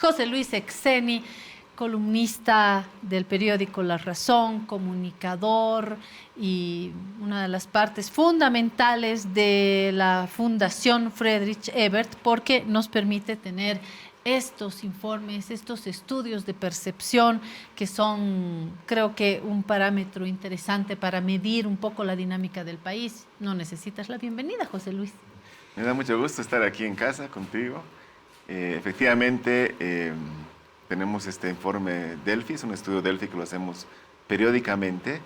José Luis Exeni, columnista del periódico La Razón, comunicador y una de las partes fundamentales de la Fundación Friedrich Ebert, porque nos permite tener estos informes, estos estudios de percepción que son, creo que, un parámetro interesante para medir un poco la dinámica del país. No necesitas la bienvenida, José Luis. Me da mucho gusto estar aquí en casa contigo. Efectivamente, tenemos este informe Delphi, es un estudio Delphi que lo hacemos periódicamente.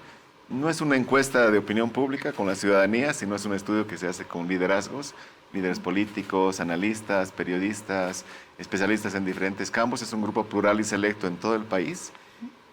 No es una encuesta de opinión pública con la ciudadanía, sino es un estudio que se hace con liderazgos, líderes políticos, analistas, periodistas, especialistas en diferentes campos. Es un grupo plural y selecto en todo el país.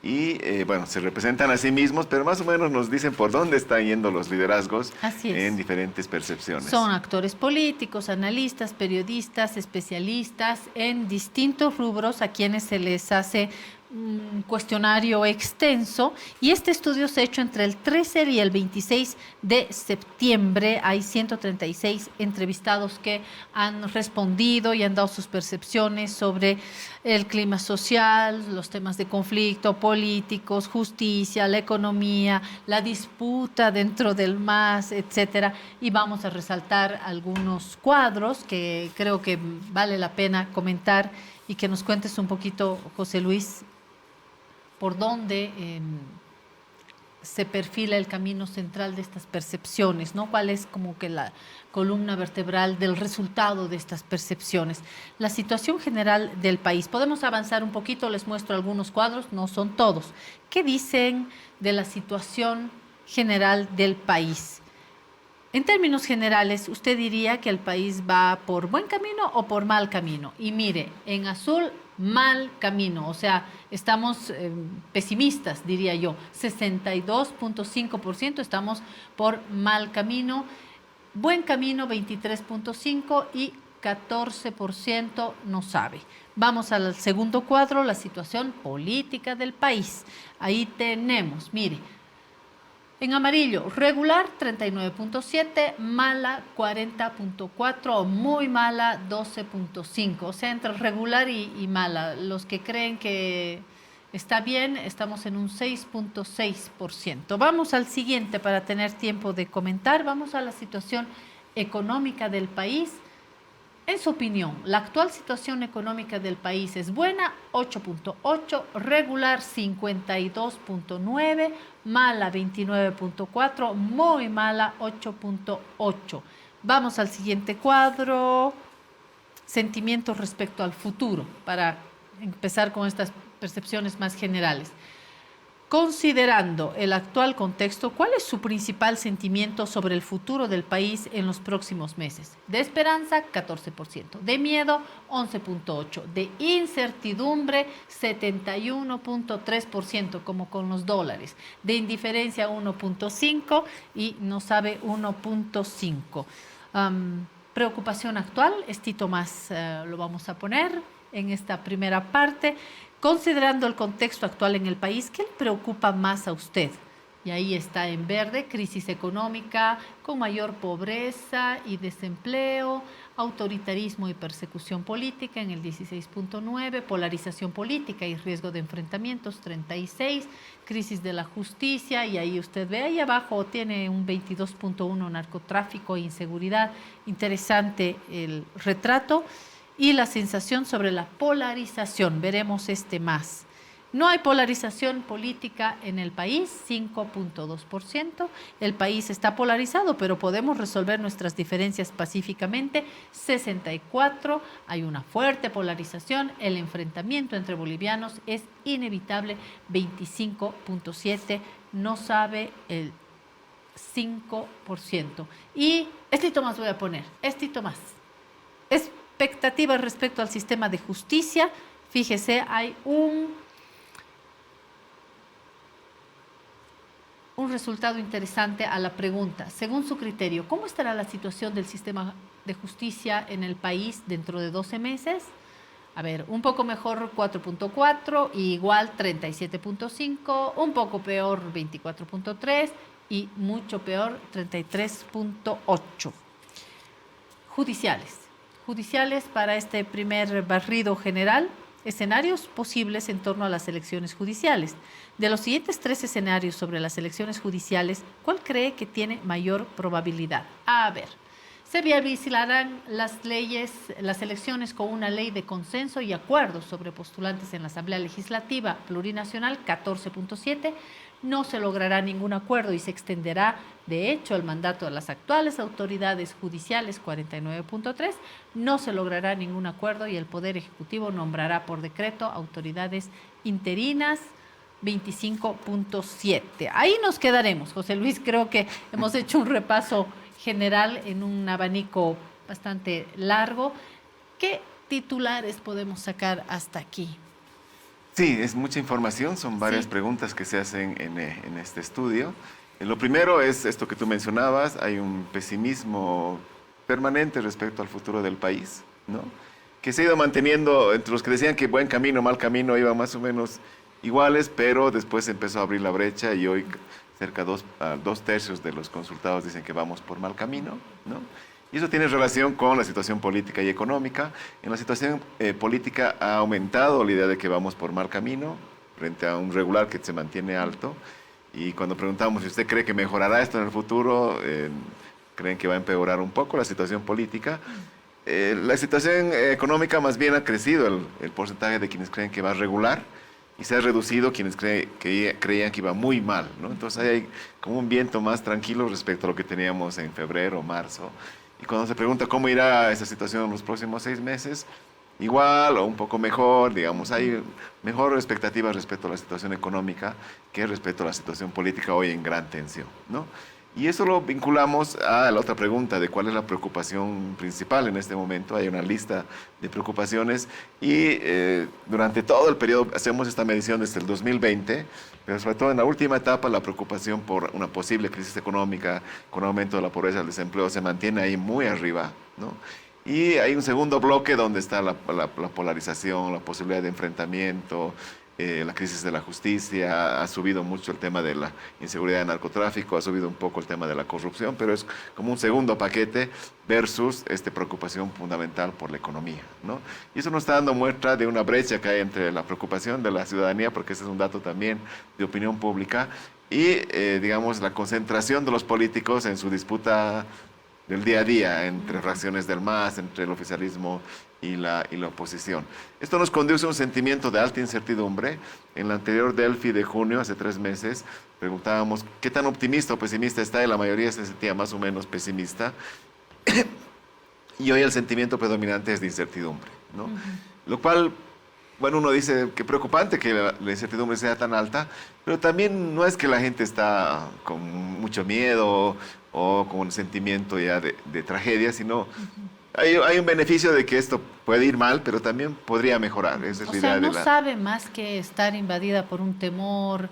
Y bueno, se representan a sí mismos, pero más o menos nos dicen por dónde están yendo los liderazgos en diferentes percepciones. Son actores políticos, analistas, periodistas, especialistas en distintos rubros a quienes se les hace un cuestionario extenso, y este estudio se ha hecho entre el 13 y el 26 de septiembre. Hay 136 entrevistados que han respondido y han dado sus percepciones sobre el clima social, los temas de conflicto, políticos, justicia, la economía, la disputa dentro del MAS, etcétera. Y vamos a resaltar algunos cuadros que creo que vale la pena comentar y que nos cuentes un poquito, José Luis, por dónde se perfila el camino central de estas percepciones, ¿no? ¿Cuál es como que la columna vertebral del resultado de estas percepciones? La situación general del país. Podemos avanzar un poquito, les muestro algunos cuadros, no son todos. ¿Qué dicen de la situación general del país? En términos generales, ¿usted diría que el país va por buen camino o por mal camino? Y mire, en azul, mal camino, o sea, estamos pesimistas, diría yo. 62.5% estamos por mal camino, buen camino 23.5% y 14% no sabe. Vamos al segundo cuadro, la situación política del país. Ahí tenemos, mire, en amarillo, regular 39.7, mala 40.4 o muy mala 12.5. O sea, entre regular y mala. Los que creen que está bien, estamos en un 6.6%. Vamos al siguiente para tener tiempo de comentar. Vamos a la situación económica del país. En su opinión, ¿la actual situación económica del país es buena? 8.8, regular 52.9, mala 29.4, muy mala 8.8. Vamos al siguiente cuadro. Sentimientos respecto al futuro, para empezar con estas percepciones más generales. Considerando el actual contexto, ¿cuál es su principal sentimiento sobre el futuro del país en los próximos meses? De esperanza, 14%. De miedo, 11.8%. De incertidumbre, 71.3%, como con los dólares. De indiferencia, 1.5%. Y no sabe, 1.5%. Preocupación actual, estito más lo vamos a poner en esta primera parte. Considerando el contexto actual en el país, ¿qué le preocupa más a usted? Y ahí está en verde: crisis económica con mayor pobreza y desempleo, autoritarismo y persecución política en el 16.9, polarización política y riesgo de enfrentamientos 36, crisis de la justicia, y ahí usted ve ahí abajo tiene un 22.1, narcotráfico e inseguridad. Interesante el retrato. Y la sensación sobre la polarización, veremos este más. No hay polarización política en el país, 5.2%. El país está polarizado, pero podemos resolver nuestras diferencias pacíficamente, 64%. Hay una fuerte polarización, el enfrentamiento entre bolivianos es inevitable, 25.7%. No sabe el 5%. Y este más voy a poner, este más. Expectativas respecto al sistema de justicia. Fíjese, hay un resultado interesante a la pregunta. Según su criterio, ¿cómo estará la situación del sistema de justicia en el país dentro de 12 meses? A ver, un poco mejor 4.4, igual 37.5, un poco peor 24.3 y mucho peor 33.8. Judiciales para este primer barrido general. escenarios posibles en torno a las elecciones judiciales. De los siguientes 3 escenarios sobre las elecciones judiciales, ¿cuál cree que tiene mayor probabilidad? A ver, se viabilizarán las elecciones con una ley de consenso y acuerdo sobre postulantes en la Asamblea Legislativa Plurinacional, 14.7. No se logrará ningún acuerdo y se extenderá, de hecho, el mandato de las actuales autoridades judiciales, 49.3. No se logrará ningún acuerdo y el Poder Ejecutivo nombrará por decreto autoridades interinas, 25.7. Ahí nos quedaremos, José Luis. Creo que hemos hecho un repaso general en un abanico bastante largo. ¿Qué titulares podemos sacar hasta aquí? Sí, es mucha información, son varias preguntas que se hacen en este estudio. Lo primero es esto que tú mencionabas, hay un pesimismo permanente respecto al futuro del país, ¿no? Que se ha ido manteniendo entre los que decían que buen camino, mal camino, iban más o menos iguales, pero después se empezó a abrir la brecha y hoy cerca de 2/3 de los consultados dicen que vamos por mal camino, ¿no? Y eso tiene relación con la situación política y económica. En la situación política ha aumentado la idea de que vamos por mal camino frente a un regular que se mantiene alto. Y cuando preguntamos si usted cree que mejorará esto en el futuro, creen que va a empeorar un poco la situación política. La situación económica más bien ha crecido el porcentaje de quienes creen que va a regular y se ha reducido quienes creían que iba muy mal, ¿no? Entonces hay como un viento más tranquilo respecto a lo que teníamos en febrero, marzo. Y cuando se pregunta cómo irá esa situación en los próximos 6 meses, igual o un poco mejor, digamos, hay mejor expectativa respecto a la situación económica que respecto a la situación política hoy en gran tensión, ¿no? Y eso lo vinculamos a la otra pregunta de cuál es la preocupación principal en este momento. Hay una lista de preocupaciones y durante todo el periodo hacemos esta medición desde el 2020, pero sobre todo en la última etapa la preocupación por una posible crisis económica con aumento de la pobreza y el desempleo se mantiene ahí muy arriba, ¿no? Y hay un segundo bloque donde está la polarización, la posibilidad de enfrentamiento, la crisis de la justicia, ha subido mucho el tema de la inseguridad y narcotráfico, ha subido un poco el tema de la corrupción, pero es como un segundo paquete versus preocupación fundamental por la economía, ¿no? Y eso nos está dando muestra de una brecha que hay entre la preocupación de la ciudadanía, porque ese es un dato también de opinión pública, y digamos la concentración de los políticos en su disputa del día a día, entre fracciones del MAS, entre el oficialismo y la oposición. Esto nos conduce a un sentimiento de alta incertidumbre. En la anterior Delphi de junio, hace 3 meses, preguntábamos qué tan optimista o pesimista está, y la mayoría se sentía más o menos pesimista. Y hoy el sentimiento predominante es de incertidumbre, ¿no? Lo cual, bueno, uno dice que preocupante que la incertidumbre sea tan alta, pero también no es que la gente está con mucho miedo o con un sentimiento ya de tragedia, sino hay un beneficio de que esto puede ir mal, pero también podría mejorar. Esa es la idea no sabe más que estar invadida por un temor,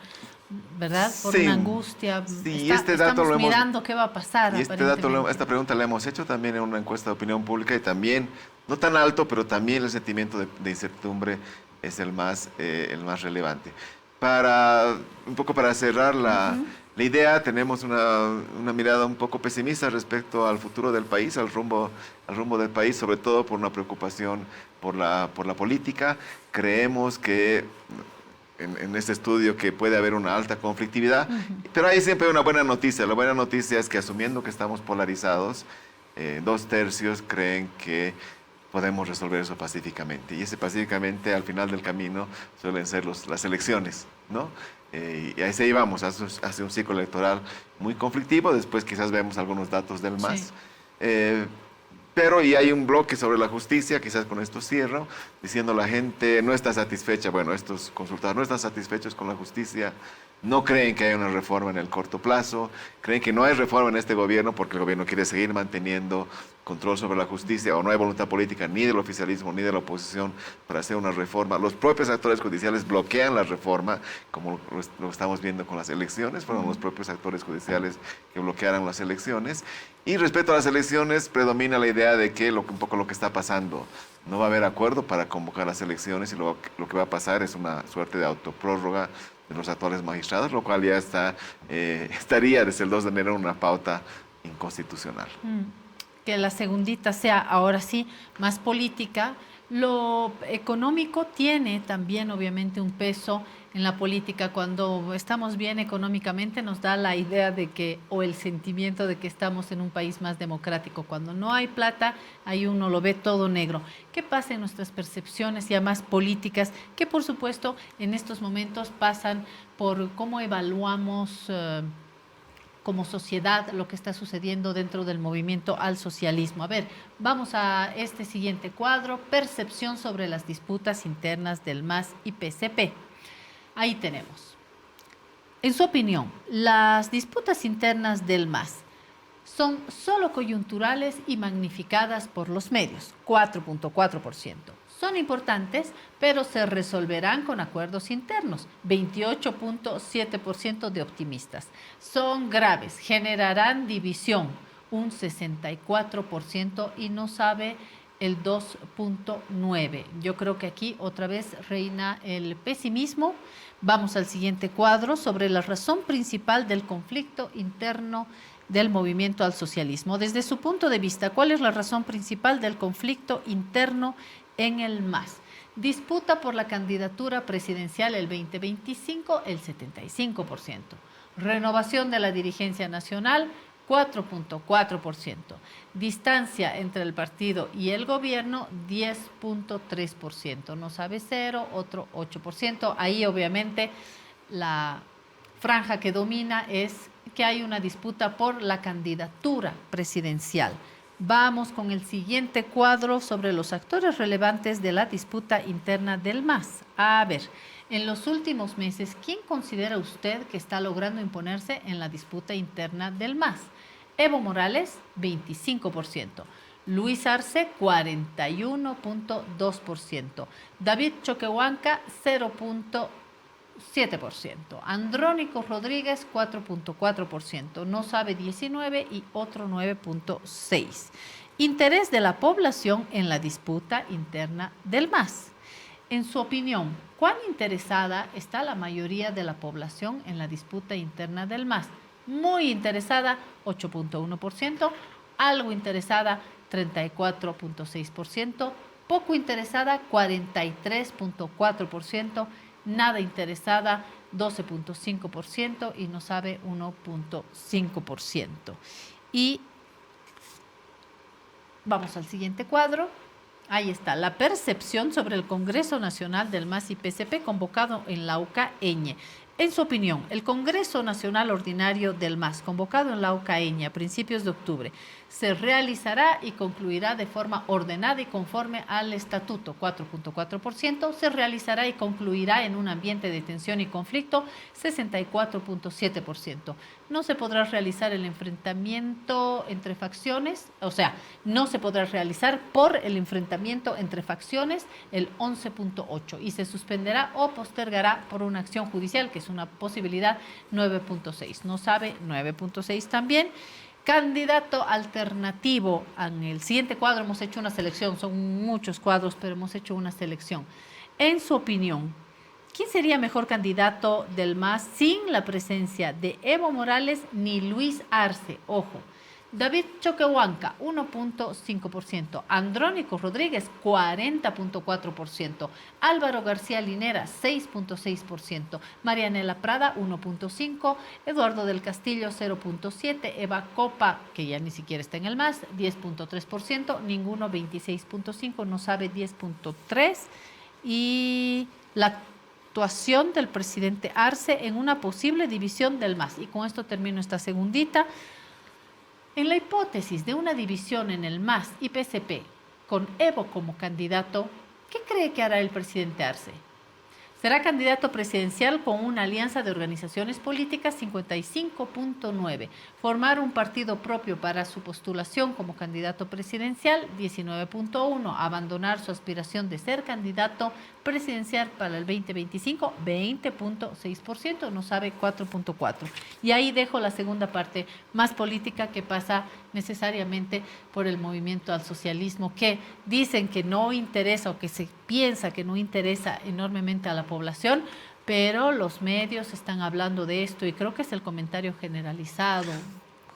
¿verdad? Por una angustia. Sí, estamos mirando qué va a pasar. Y esta pregunta la hemos hecho también en una encuesta de opinión pública y también, no tan alto, pero también el sentimiento de incertidumbre es el más relevante. Un poco para cerrar la idea, tenemos una mirada un poco pesimista respecto al futuro del país, al rumbo del país, sobre todo por una preocupación por la política. Creemos que en este estudio que puede haber una alta conflictividad, pero hay siempre una buena noticia. La buena noticia es que asumiendo que estamos polarizados, 2/3 creen que podemos resolver eso pacíficamente. Y ese pacíficamente, al final del camino, suelen ser las elecciones, ¿no? Y ahí se íbamos hace un ciclo electoral muy conflictivo. Después quizás vemos algunos datos del MAS. Sí. Pero y hay un bloque sobre la justicia, quizás con esto cierro, diciendo la gente no está satisfecha, bueno, estos consultados no están satisfechos con la justicia, no creen que haya una reforma en el corto plazo, creen que no hay reforma en este gobierno porque el gobierno quiere seguir manteniendo control sobre la justicia, o no hay voluntad política ni del oficialismo ni de la oposición para hacer una reforma. Los propios actores judiciales bloquean la reforma, como lo estamos viendo con las elecciones. Fueron los propios actores judiciales que bloquearon las elecciones. Y respecto a las elecciones, predomina la idea de que un poco lo que está pasando, no va a haber acuerdo para convocar las elecciones y lo que va a pasar es una suerte de autoprórroga de los actuales magistrados, lo cual ya estaría desde el 2 de enero en una pauta inconstitucional. Que la segundita sea ahora sí más política. Lo económico tiene también obviamente un peso en la política. Cuando estamos bien económicamente nos da la idea de que, o el sentimiento de que estamos en un país más democrático. Cuando no hay plata, ahí uno lo ve todo negro. ¿Qué pasa en nuestras percepciones ya más políticas? Que por supuesto en estos momentos pasan por cómo evaluamos como sociedad lo que está sucediendo dentro del movimiento al socialismo. A ver, vamos a este siguiente cuadro, percepción sobre las disputas internas del MAS y PCP. Ahí tenemos. En su opinión, las disputas internas del MAS son solo coyunturales y magnificadas por los medios, 4.4%. Son importantes, pero se resolverán con acuerdos internos, 28.7% de optimistas. Son graves, generarán división, un 64%, y no sabe el 2.9%. Yo creo que aquí otra vez reina el pesimismo. Vamos al siguiente cuadro sobre la razón principal del conflicto interno del movimiento al socialismo. Desde su punto de vista, ¿cuál es la razón principal del conflicto interno en el MAS? Disputa por la candidatura presidencial el 2025, el 75%. Renovación de la dirigencia nacional, 4.4%. Distancia entre el partido y el gobierno, 10.3%. No sabe 0, otro 8%. Ahí obviamente la franja que domina es que hay una disputa por la candidatura presidencial. Vamos con el siguiente cuadro sobre los actores relevantes de la disputa interna del MAS. A ver, en los últimos meses, ¿quién considera usted que está logrando imponerse en la disputa interna del MAS? Evo Morales, 25%. Luis Arce, 41.2%. David Choquehuanca, 0.7%. Andrónico Rodríguez, 4.4%. No sabe 19% y otro 9.6%. Interés de la población en la disputa interna del MAS. En su opinión, ¿cuán interesada está la mayoría de la población en la disputa interna del MAS? Muy interesada, 8.1%. Algo interesada, 34.6%. Poco interesada, 43.4%. Nada interesada, 12.5%, y no sabe 1.5%. Y vamos al siguiente cuadro. Ahí está, la percepción sobre el Congreso Nacional del MAS y PCP convocado en Lauca-Eñe. En su opinión, el Congreso Nacional Ordinario del MAS, convocado en Lauca-Eñe a principios de octubre, se realizará y concluirá de forma ordenada y conforme al estatuto, 4.4%, se realizará y concluirá en un ambiente de tensión y conflicto, 64.7%. No se podrá realizar el enfrentamiento entre facciones, o sea, no se podrá realizar por el enfrentamiento entre facciones, el 11.8%, y se suspenderá o postergará por una acción judicial, que es una posibilidad, 9.6%. No sabe, 9.6% también. Candidato alternativo. En el siguiente cuadro hemos hecho una selección, son muchos cuadros, pero hemos hecho una selección. En su opinión, ¿quién sería mejor candidato del MAS sin la presencia de Evo Morales ni Luis Arce? Ojo. David Choquehuanca, 1.5%. Andrónico Rodríguez, 40.4%. Álvaro García Linera, 6.6%. Marianela Prada, 1.5%. Eduardo del Castillo, 0.7%. Eva Copa, que ya ni siquiera está en el MAS, 10.3%. Ninguno, 26.5%. No sabe, 10.3%. Y la actuación del presidente Arce en una posible división del MAS. Y con esto termino esta segundita. En la hipótesis de una división en el MAS y PCP con Evo como candidato, ¿qué cree que hará el presidente Arce? Será candidato presidencial con una alianza de organizaciones políticas, 55.9%. Formar un partido propio para su postulación como candidato presidencial, 19.1%. Abandonar su aspiración de ser candidato presidencial para el 2025, 20.6%. No sabe, 4.4%. Y ahí dejo la segunda parte, más política, que pasa necesariamente por el movimiento al socialismo, que dicen que no interesa, o que se piensa que no interesa enormemente a la población, pero los medios están hablando de esto y creo que es el comentario generalizado.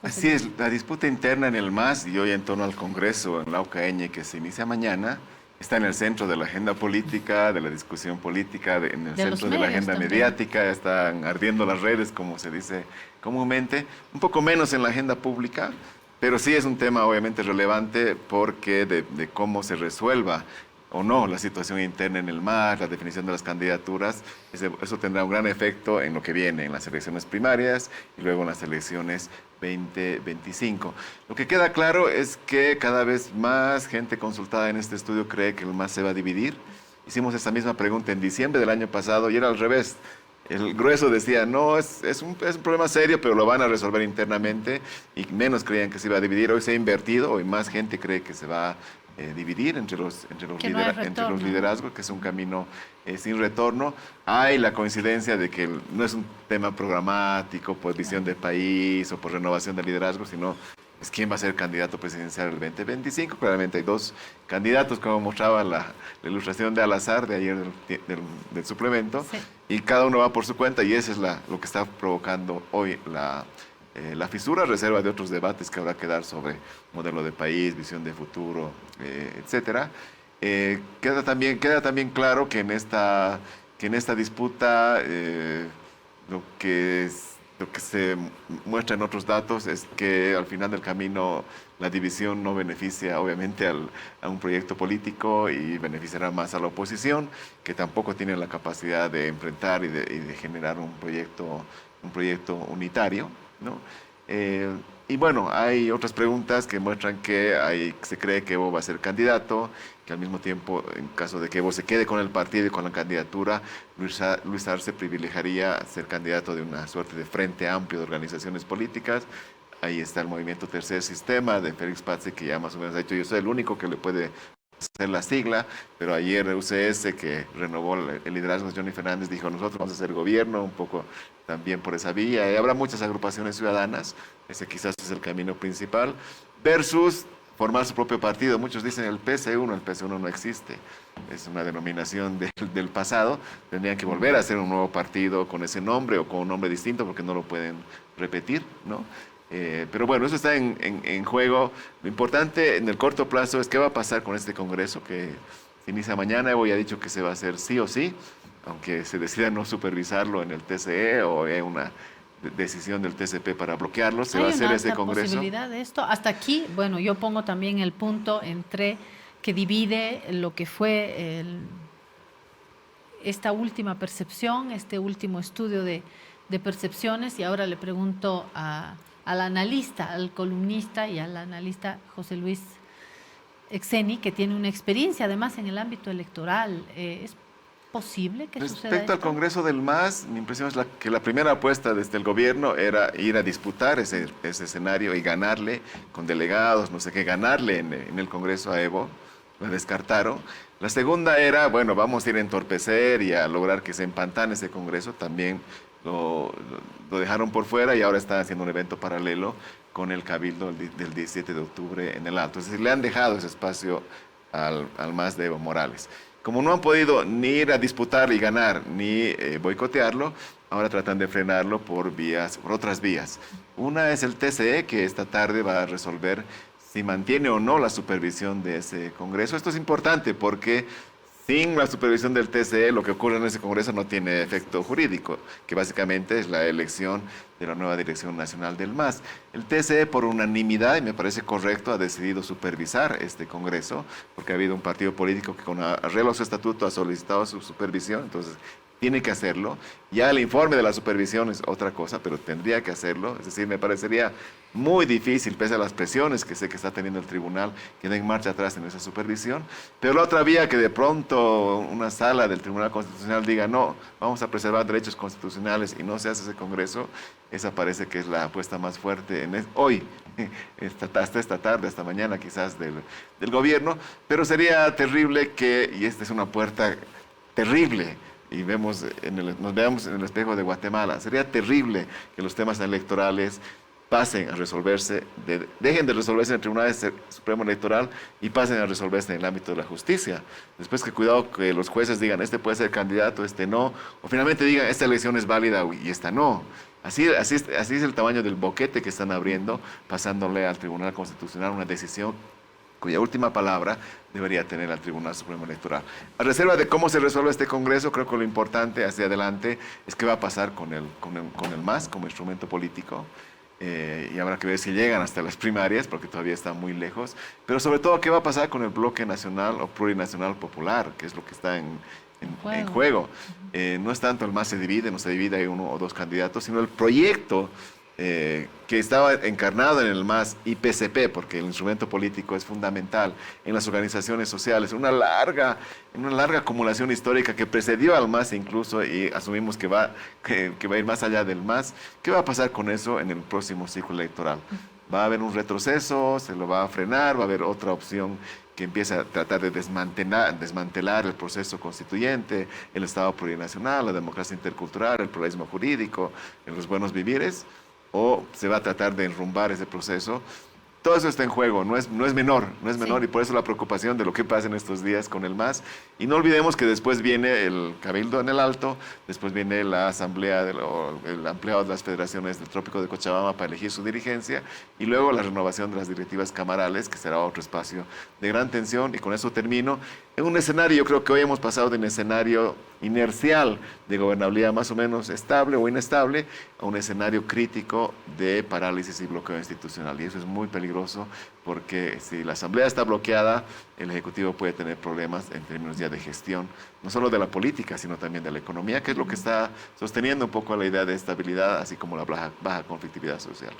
Así es, la disputa interna en el MAS y hoy en torno al Congreso en Lauca-Eñe, que se inicia mañana, está en el centro de la agenda política, de la discusión política, en el centro de la agenda también. mediática, están ardiendo las redes, como se dice comúnmente, un poco menos en la agenda pública, pero sí es un tema obviamente relevante porque de cómo se resuelva o no la situación interna en el MAS, la definición de las candidaturas, eso tendrá un gran efecto en lo que viene, en las elecciones primarias y luego en las elecciones 2025. Lo que queda claro es que cada vez más gente consultada en este estudio cree que el MAS se va a dividir. Hicimos esta misma pregunta en diciembre del año pasado y era al revés. El grueso decía, no, es un problema serio, pero lo van a resolver internamente y menos creían que se iba a dividir. Hoy se ha invertido, hoy más gente cree que se va a dividir entre los liderazgos, que es un camino sin retorno. Hay la coincidencia de que no es un tema programático por visión de país o por renovación de liderazgo, sino es quién va a ser candidato presidencial el 2025. Claramente hay dos candidatos, como mostraba la ilustración de Al-Azhar de ayer del suplemento, Sí. y cada uno va por su cuenta y eso es lo que está provocando hoy la fisura, reserva de otros debates que habrá que dar sobre modelo de país, visión de futuro, etcétera. Queda también claro que en esta disputa lo que se muestra en otros datos es que al final del camino la división no beneficia obviamente a un proyecto político y beneficiará más a la oposición, que tampoco tiene la capacidad de enfrentar y de generar un proyecto unitario, ¿no? Y bueno, hay otras preguntas que muestran que se cree que Evo va a ser candidato, que al mismo tiempo, en caso de que Evo se quede con el partido y con la candidatura, Luis Arce privilegiaría ser candidato de una suerte de frente amplio de organizaciones políticas. Ahí está el movimiento Tercer Sistema de Félix Patzi, que ya más o menos ha dicho, yo soy el único que le puede hacer la sigla, pero ayer UCS, que renovó el liderazgo de Johnny Fernández, dijo, nosotros vamos a hacer gobierno, un poco también por esa vía. Y habrá muchas agrupaciones ciudadanas, ese quizás es el camino principal, versus formar su propio partido. Muchos dicen el PC1, el PC1 no existe, es una denominación del pasado, tendrían que volver a hacer un nuevo partido con ese nombre o con un nombre distinto porque no lo pueden repetir, ¿no? Pero bueno, eso está en juego. Lo importante en el corto plazo es qué va a pasar con este Congreso que se inicia mañana. Evo ya ha dicho que se va a hacer sí o sí, aunque se decida no supervisarlo en el TCE o hay una decisión del TCP para bloquearlo, se va a hacer ese Congreso. ¿Hay una posibilidad de esto? Hasta aquí, bueno, yo pongo también el punto entre que divide lo que fue esta última percepción, este último estudio de percepciones, y ahora le pregunto al analista, al columnista y al analista José Luis Exeni, que tiene una experiencia además en el ámbito electoral. ¿Es posible que suceda esto? Respecto al Congreso del MAS, mi impresión es que la primera apuesta desde el gobierno era ir a disputar ese escenario y ganarle con delegados, no sé qué, ganarle en el Congreso a Evo. Lo descartaron. La segunda era, bueno, vamos a ir a entorpecer y a lograr que se empantane ese Congreso. También lo dejaron por fuera y ahora están haciendo un evento paralelo con el Cabildo del 17 de octubre en el Alto. Es decir, le han dejado ese espacio al MAS de Evo Morales. Como no han podido ni ir a disputar y ganar, ni boicotearlo, ahora tratan de frenarlo por otras vías. Una es el TCE, que esta tarde va a resolver si mantiene o no la supervisión de ese Congreso. Esto es importante porque sin la supervisión del TCE, lo que ocurre en ese Congreso no tiene efecto jurídico, que básicamente es la elección de la nueva Dirección Nacional del MAS. El TCE, por unanimidad, y me parece correcto, ha decidido supervisar este Congreso, porque ha habido un partido político que con arreglo a su estatuto ha solicitado su supervisión, entonces tiene que hacerlo. Ya el informe de la supervisión es otra cosa, pero tendría que hacerlo. Es decir, me parecería muy difícil, pese a las presiones que sé que está teniendo el tribunal, que den marcha atrás en esa supervisión. Pero la otra vía, que de pronto una sala del Tribunal Constitucional diga, no, vamos a preservar derechos constitucionales y no se hace ese Congreso, esa parece que es la apuesta más fuerte hoy, hasta esta tarde, hasta mañana quizás del gobierno. Pero sería terrible y esta es una puerta terrible, y nos veamos en el espejo de Guatemala. Sería terrible que los temas electorales pasen a resolverse, dejen de resolverse en el Tribunal Supremo Electoral y pasen a resolverse en el ámbito de la justicia. Después, que cuidado que los jueces digan, este puede ser candidato, este no, o finalmente digan, esta elección es válida y esta no. Así es el tamaño del boquete que están abriendo, pasándole al Tribunal Constitucional una decisión cuya última palabra debería tener el Tribunal Supremo Electoral. A reserva de cómo se resuelve este Congreso, creo que lo importante hacia adelante es qué va a pasar con el MAS como instrumento político. Y habrá que ver si llegan hasta las primarias, porque todavía está muy lejos. Pero sobre todo, ¿qué va a pasar con el bloque nacional o plurinacional popular, que es lo que está en juego? No es tanto el MAS se divide, no se divide, hay uno o dos candidatos, sino el proyecto que estaba encarnado en el MAS y PCP, porque el instrumento político es fundamental en las organizaciones sociales, una larga acumulación histórica que precedió al MAS incluso, y asumimos que va a ir más allá del MAS. ¿Qué va a pasar con eso en el próximo ciclo electoral? ¿Va a haber un retroceso? ¿Se lo va a frenar? ¿Va a haber otra opción que empiece a tratar de desmantelar el proceso constituyente, el Estado plurinacional, la democracia intercultural, el pluralismo jurídico, los buenos vivires? ¿O se va a tratar de enrumbar ese proceso? Todo eso está en juego, no es menor, y por eso la preocupación de lo que pasa en estos días con el MAS. Y no olvidemos que después viene el Cabildo en el Alto, después viene la asamblea, el ampliado de las federaciones del Trópico de Cochabamba para elegir su dirigencia, y luego la renovación de las directivas camarales, que será otro espacio de gran tensión. Y con eso termino. En un escenario, yo creo que hoy hemos pasado de un escenario inercial de gobernabilidad más o menos estable o inestable a un escenario crítico de parálisis y bloqueo institucional. Y eso es muy peligroso, porque si la Asamblea está bloqueada, el Ejecutivo puede tener problemas en términos ya de gestión, no solo de la política, sino también de la economía, que es lo que está sosteniendo un poco la idea de estabilidad, así como la baja conflictividad social.